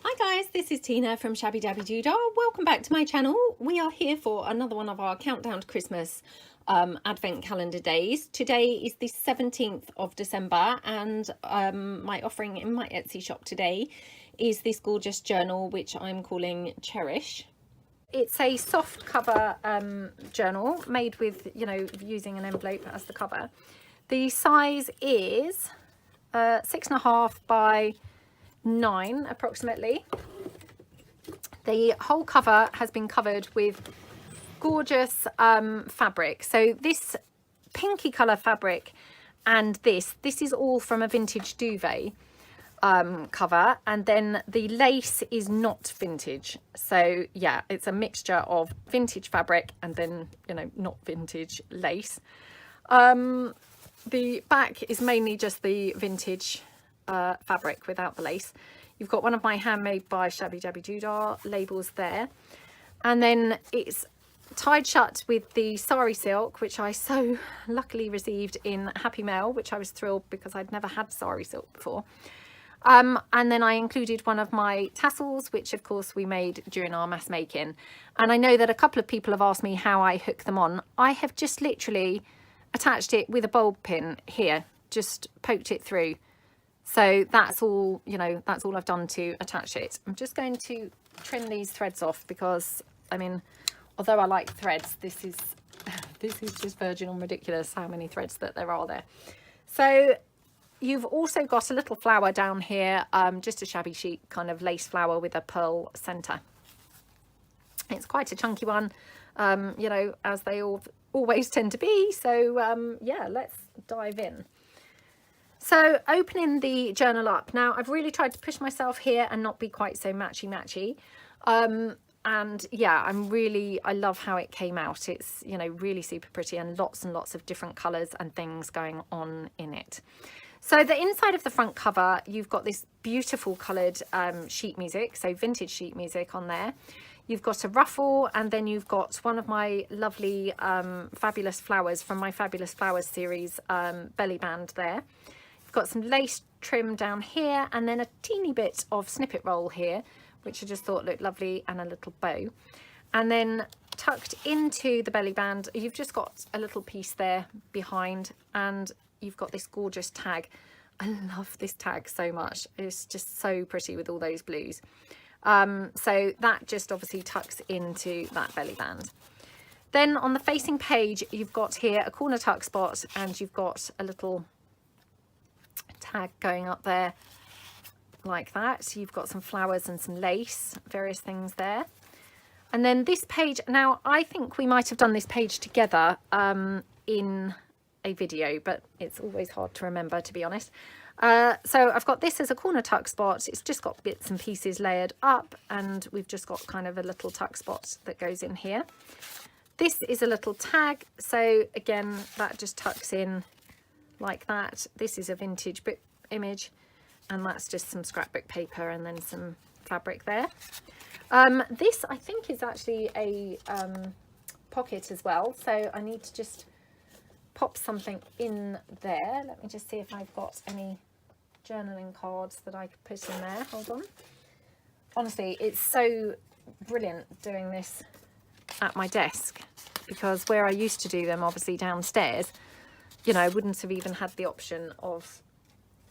Hi guys, this is Tina from Shabbydabbydoodah. Welcome back to my channel. We are here for another one of our countdown to Christmas advent calendar days. Today is the 17th of December and my offering in my Etsy shop today is this gorgeous journal which I'm calling Cherish. It's a soft cover journal made with, using an envelope as the cover. The size is 6.5 by 9 approximately. The whole cover has been covered with gorgeous fabric. So this pinky colour fabric and this is all from a vintage duvet cover, and then the lace is not vintage. So yeah, it's a mixture of vintage fabric and then not vintage lace. The back is mainly just the vintage fabric without the lace. You've got one of my Handmade by Shabbydabbydoodah labels there, and then it's tied shut with the sari silk, which I so luckily received in Happy Mail, which I was thrilled because I'd never had sari silk before. And then I included one of my tassels, which of course we made during our mass making, and I know that a couple of people have asked me how I hook them on. I have just literally attached it with a bulb pin here, just poked it through. So that's all, that's all I've done to attach it. I'm just going to trim these threads off because, I mean, although I like threads, this is just virgin on ridiculous how many threads that there are there. So you've also got a little flower down here, just a shabby chic kind of lace flower with a pearl centre. It's quite a chunky one, as they always tend to be. So yeah, let's dive in. So opening the journal up, now I've really tried to push myself here and not be quite so matchy. And yeah, I love how it came out. It's, really super pretty and lots of different colours and things going on in it. So the inside of the front cover, you've got this beautiful coloured sheet music, so vintage sheet music on there. You've got a ruffle, and then you've got one of my lovely Fabulous Flowers from my Fabulous Flowers series belly band there. You've got some lace trim down here, and then a teeny bit of snippet roll here, which I just thought looked lovely, and a little bow. And then tucked into the belly band, you've just got a little piece there behind, and you've got this gorgeous tag. I love this tag so much. It's just so pretty with all those blues. So that just obviously tucks into that belly band. Then on the facing page, you've got here a corner tuck spot, and you've got a little tag going up there like that. You've got some flowers and some lace, various things there. And then this page, now I think we might have done this page together in a video, but it's always hard to remember, to be honest. So I've got this as a corner tuck spot. It's just got bits and pieces layered up, and we've just got kind of a little tuck spot that goes in here. This is a little tag, so again that just tucks in like that. This is a vintage book image, and that's just some scrapbook paper and then some fabric there. This I think is actually a pocket as well, so I need to just pop something in there. Let me just see if I've got any journaling cards that I could put in there. Hold on. Honestly, it's so brilliant doing this at my desk, because where I used to do them, obviously downstairs, I wouldn't have even had the option of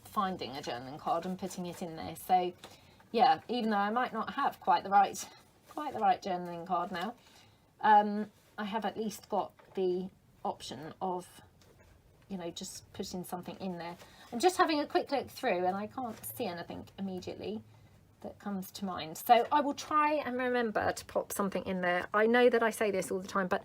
finding a journaling card and putting it in there. So yeah, even though I might not have quite the right journaling card now, I have at least got the option of just putting something in there. I'm just having a quick look through, and I can't see anything immediately that comes to mind, so I will try and remember to pop something in there. I know that I say this all the time, but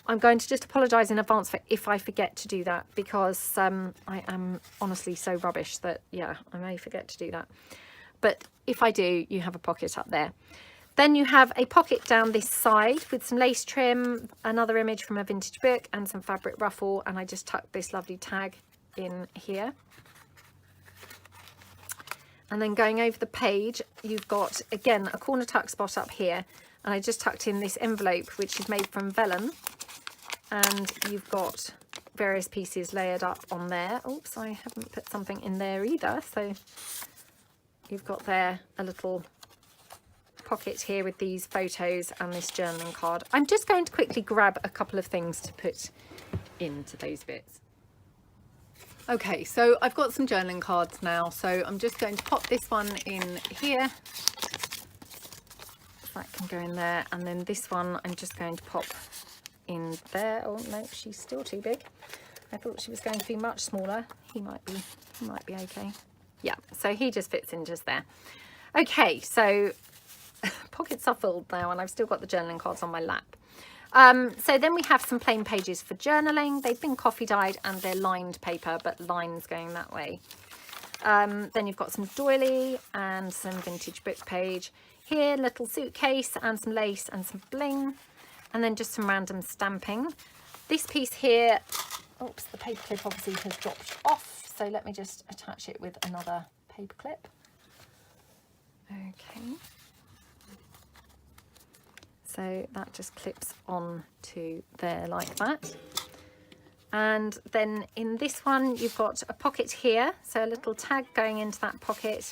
I'm going to just apologise in advance for if I forget to do that, because I am honestly so rubbish that, yeah, I may forget to do that. But if I do, you have a pocket up there. Then you have a pocket down this side with some lace trim, another image from a vintage book, and some fabric ruffle, and I just tucked this lovely tag in here. And then going over the page, you've got, again, a corner tuck spot up here, and I just tucked in this envelope, which is made from vellum. And you've got various pieces layered up on there. Oops, I haven't put something in there either. So you've got there a little pocket here with these photos and this journaling card. I'm just going to quickly grab a couple of things to put into those bits. Okay, so I've got some journaling cards now, so I'm just going to pop this one in here. That can go in there, and then this one I'm just going to pop in there. Oh no, she's still too big. I thought she was going to be much smaller. He might be okay. Yeah, so he just fits in just there. Okay, so pockets are filled now, and I've still got the journaling cards on my lap. So then we have some plain pages for journaling. They've been coffee dyed and they're lined paper, but lines going that way. Then you've got some doily and some vintage book page. Here, little suitcase and some lace and some bling, and then just some random stamping. This piece here, oops, the paper clip obviously has dropped off, so let me just attach it with another paper clip. Okay. So that just clips on to there like that. And then in this one, you've got a pocket here, so a little tag going into that pocket.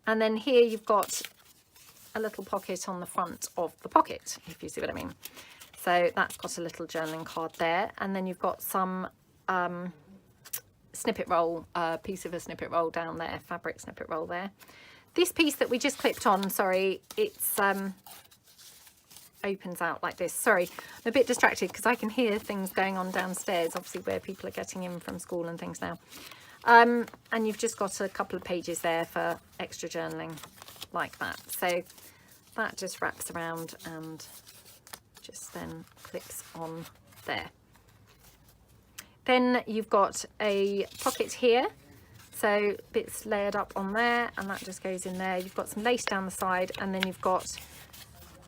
And then here you've got a little pocket on the front of the pocket, if you see what I mean. So that's got a little journaling card there. And then you've got some snippet roll, piece of a snippet roll down there, fabric snippet roll there. This piece that we just clipped on, sorry, it's opens out like this. Sorry, I'm a bit distracted because I can hear things going on downstairs, obviously where people are getting in from school and things now. And you've just got a couple of pages there for extra journaling like that. So that just wraps around and just then clips on there. Then you've got a pocket here, so bits layered up on there, and that just goes in there. You've got some lace down the side, and then you've got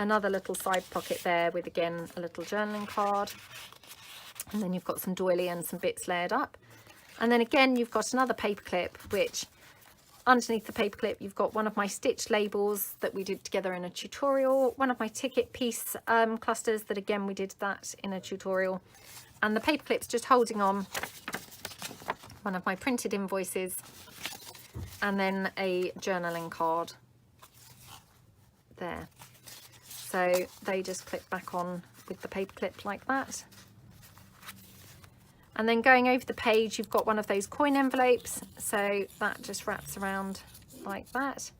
another little side pocket there with, again, a little journaling card. And then you've got some doily and some bits layered up. And then again, you've got another paper clip, which underneath the paper clip, you've got one of my stitch labels that we did together in a tutorial, one of my ticket piece clusters that, again, we did that in a tutorial. And the paper clip's just holding on one of my printed invoices, and then a journaling card there. So they just clip back on with the paper clip like that. And then going over the page, you've got one of those coin envelopes, so that just wraps around like that.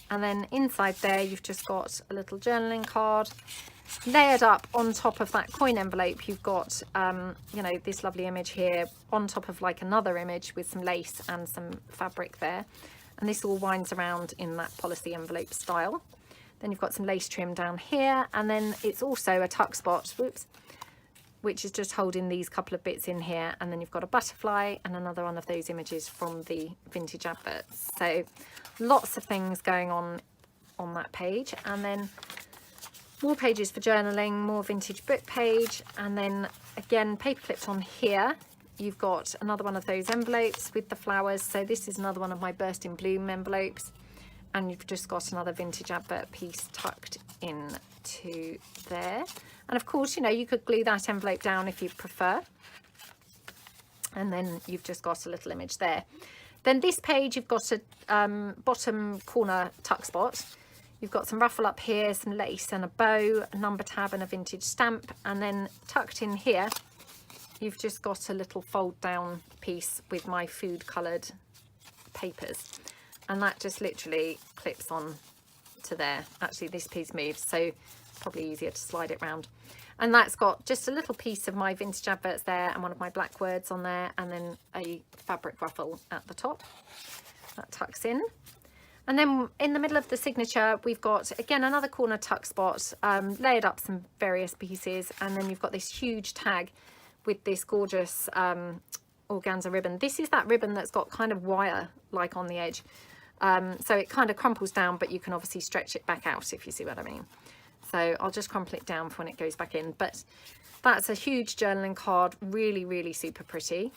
And then inside there, you've just got a little journaling card. Layered up on top of that coin envelope, you've got, you know, this lovely image here on top of like another image with some lace and some fabric there. And this all winds around in that policy envelope style. Then you've got some lace trim down here, and then it's also a tuck spot, whoops, which is just holding these couple of bits in here. And then you've got a butterfly and another one of those images from the vintage adverts. So lots of things going on that page. And then more pages for journaling, more vintage book page, and then again paper clipped on here. You've got another one of those envelopes with the flowers. So this is another one of my Burst in Bloom envelopes, and you've just got another vintage advert piece tucked into there. And of course, you know, you could glue that envelope down if you prefer, and then you've just got a little image there. Then this page, you've got a bottom corner tuck spot. You've got some ruffle up here, some lace and a bow, a number tab and a vintage stamp. And then tucked in here, you've just got a little fold down piece with my food coloured papers. And that just literally clips on to there. Actually, this piece moves, so probably easier to slide it round. And that's got just a little piece of my vintage adverts there and one of my black words on there, and then a fabric ruffle at the top. That tucks in. And then in the middle of the signature, we've got, again, another corner tuck spot, layered up some various pieces. And then you've got this huge tag with this gorgeous organza ribbon. This is that ribbon that's got kind of wire like on the edge. So it kind of crumples down, but you can obviously stretch it back out, if you see what I mean. So I'll just crumple it down for when it goes back in. But that's a huge journaling card, really, really super pretty.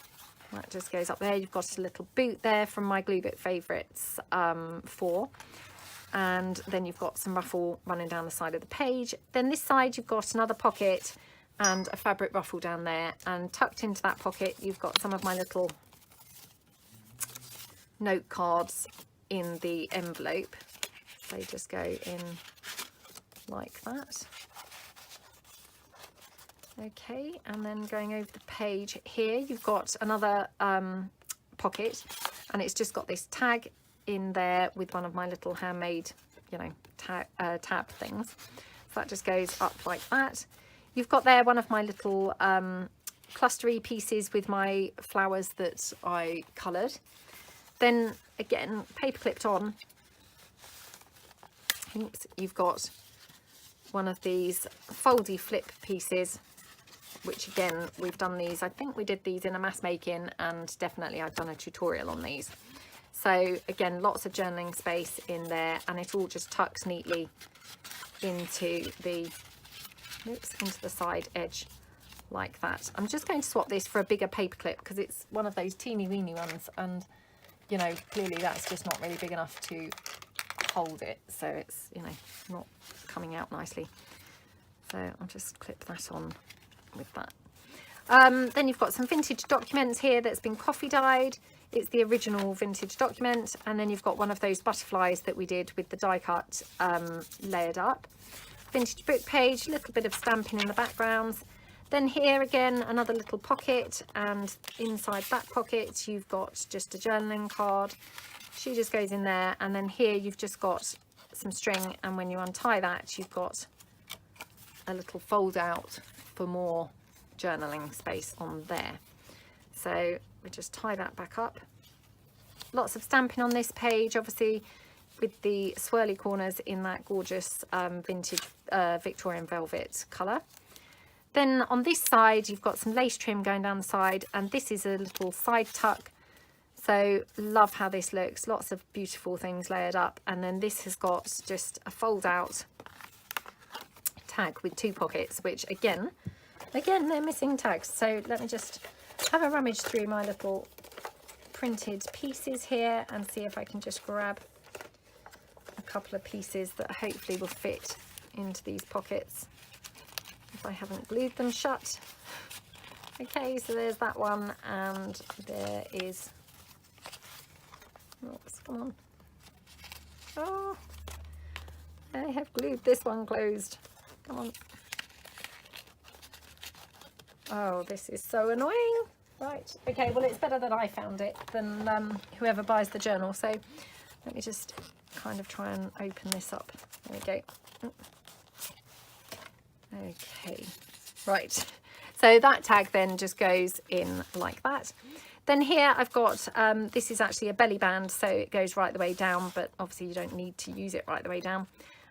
That just goes up there. You've got a little boot there from my Glue Book Favourites 4. And then you've got some ruffle running down the side of the page. Then this side, you've got another pocket and a fabric ruffle down there. And tucked into that pocket, you've got some of my little note cards in the envelope. They just go in like that. Okay, and then going over the page here, you've got another pocket, and it's just got this tag in there with one of my little handmade, you know, tab things. So that just goes up like that. You've got there one of my little clustery pieces with my flowers that I coloured. Then again, paper clipped on, oops, you've got one of these foldy flip pieces, which again, we've done these, I think we did these in a mass making, and definitely I've done a tutorial on these. So again, lots of journaling space in there, and it all just tucks neatly into the, oops, into the side edge like that. I'm just going to swap this for a bigger paper clip because it's one of those teeny weeny ones, and you know, clearly that's just not really big enough to hold it, so it's, you know, not coming out nicely. So I'll just clip that on with that. Then you've got some vintage documents here that's been coffee dyed. It's the original vintage document, and then you've got one of those butterflies that we did with the die cut layered up. Vintage book page, a little bit of stamping in the backgrounds. Then here again, another little pocket, and inside that pocket you've got just a journaling card. She just goes in there, and then here you've just got some string, and when you untie that you've got a little fold out for more journaling space on there. So we just tie that back up. Lots of stamping on this page, obviously with the swirly corners in that gorgeous vintage Victorian velvet colour. Then on this side you've got some lace trim going down the side, and this is a little side tuck. So love how this looks, lots of beautiful things layered up. And then this has got just a fold out tag with two pockets, which again they're missing tags. So let me just have a rummage through my little printed pieces here and see if I can just grab a couple of pieces that hopefully will fit into these pockets if I haven't glued them shut. Okay, so there's that one, and there is, oops, come on, oh, I have glued this one closed, come on. Oh, this is so annoying. Right, okay, well it's better that I found it than whoever buys the journal. So let me just kind of try and open this up. There we go. Okay, right. So that tag then just goes in like that. Then here I've got, this is actually a belly band, so it goes right the way down, but obviously you don't need to use it right the way down.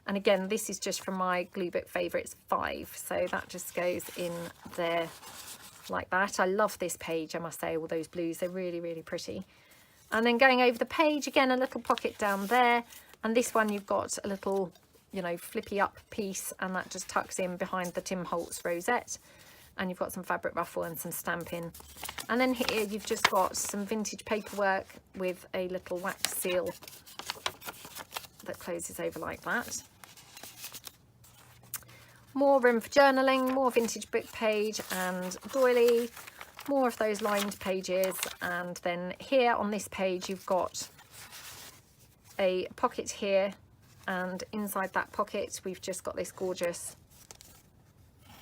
And again, this is just from my glue book favourites 5, so that just goes in there like that. I love this page, I must say, all those blues, they're really, really pretty. And then going over the page, again, a little pocket down there. And this one you've got a little, you know, flippy up piece, and that just tucks in behind the Tim Holtz rosette. And you've got some fabric ruffle and some stamping. And then here you've just got some vintage paperwork with a little wax seal that closes over like that. More room for journaling, more vintage book page and doily, more of those lined pages. And then here on this page you've got a pocket here, and inside that pocket we've just got this gorgeous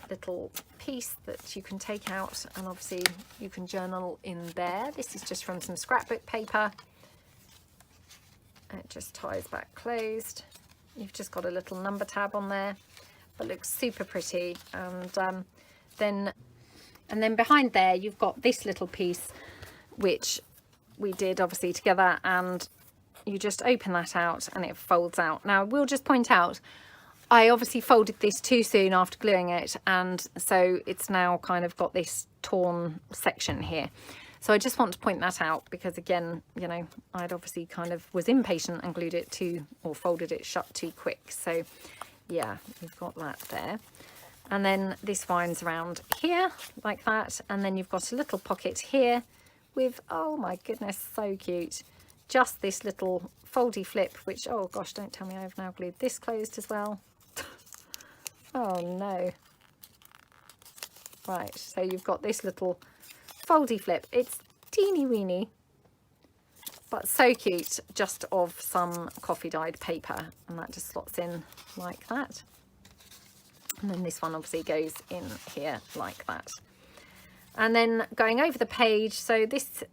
little piece that you can take out, and obviously you can journal in there. This is just from some scrapbook paper. It just ties back closed. You've just got a little number tab on there, but looks super pretty. And then behind there you've got this little piece which we did obviously together, and you just open that out and it folds out. Now we'll just point out, I obviously folded this too soon after gluing it, and so it's now kind of got this torn section here. So I just want to point that out because, again, you know, I'd obviously kind of was impatient and glued it too, or folded it shut too quick. So yeah, you've got that there. And then this winds around here like that, and then you've got a little pocket here with, oh my goodness, so cute, just this little foldy flip, which, oh gosh, don't tell me I've now glued this closed as well. Oh no. Right, so you've got this little foldy flip. It's teeny weeny, but so cute, just of some coffee dyed paper, and that just slots in like that. And then this one obviously goes in here like that. And then going over the page, so this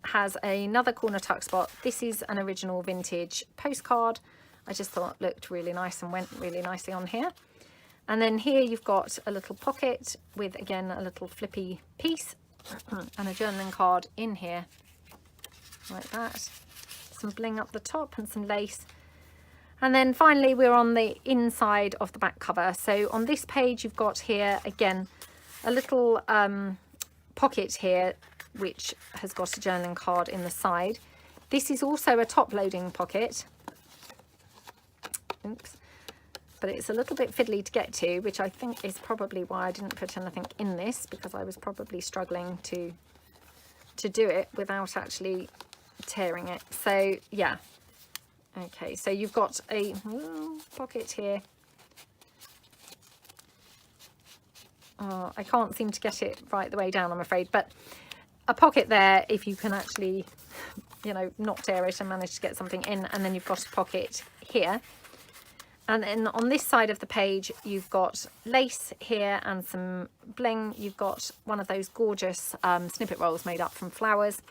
has another corner tuck spot. This is an original vintage postcard. I just thought looked really nice and went really nicely on here. And then here you've got a little pocket with, again, a little flippy piece and a journaling card in here like that. Some bling up the top and some lace. And then finally we're on the inside of the back cover. So on this page you've got here again a little pocket here which has got a journaling card in the side. This is also a top loading pocket. Oops. But it's a little bit fiddly to get to, which I think is probably why I didn't put anything in this, because I was probably struggling to do it without actually tearing it. So yeah, okay, so you've got a pocket here. Oh, I can't seem to get it right the way down, I'm afraid, but a pocket there if you can actually, you know, not tear it and manage to get something in. And then you've got a pocket here. And then on this side of the page, you've got lace here and some bling. You've got one of those gorgeous snippet rolls made up from flowers.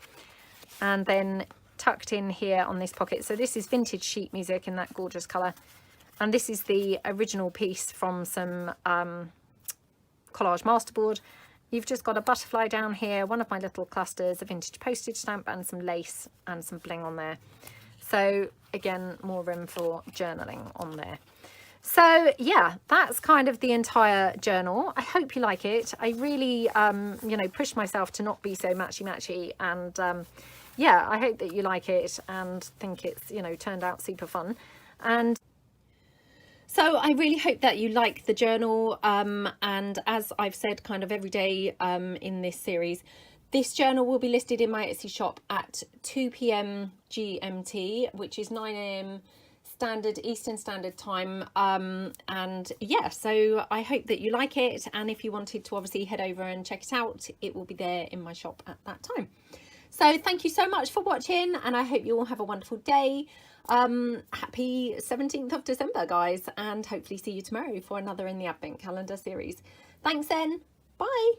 And then tucked in here on this pocket. So this is vintage sheet music in that gorgeous colour. And this is the original piece from some collage masterboard. You've just got a butterfly down here, one of my little clusters, a vintage postage stamp and some lace and some bling on there. So again, more room for journaling on there. So yeah, that's kind of the entire journal. I hope you like it. I really, you know, pushed myself to not be so matchy-matchy, and yeah, I hope that you like it and think it's, you know, turned out super fun. And so I really hope that you like the journal, and as I've said kind of every day in this series, this journal will be listed in my Etsy shop at 2 p.m. GMT, which is 9 a.m. Eastern Standard Time. And yeah, so I hope that you like it. And if you wanted to obviously head over and check it out, it will be there in my shop at that time. So thank you so much for watching, and I hope you all have a wonderful day. Happy 17th of December, guys, and hopefully see you tomorrow for another In the Advent Calendar series. Thanks then. Bye.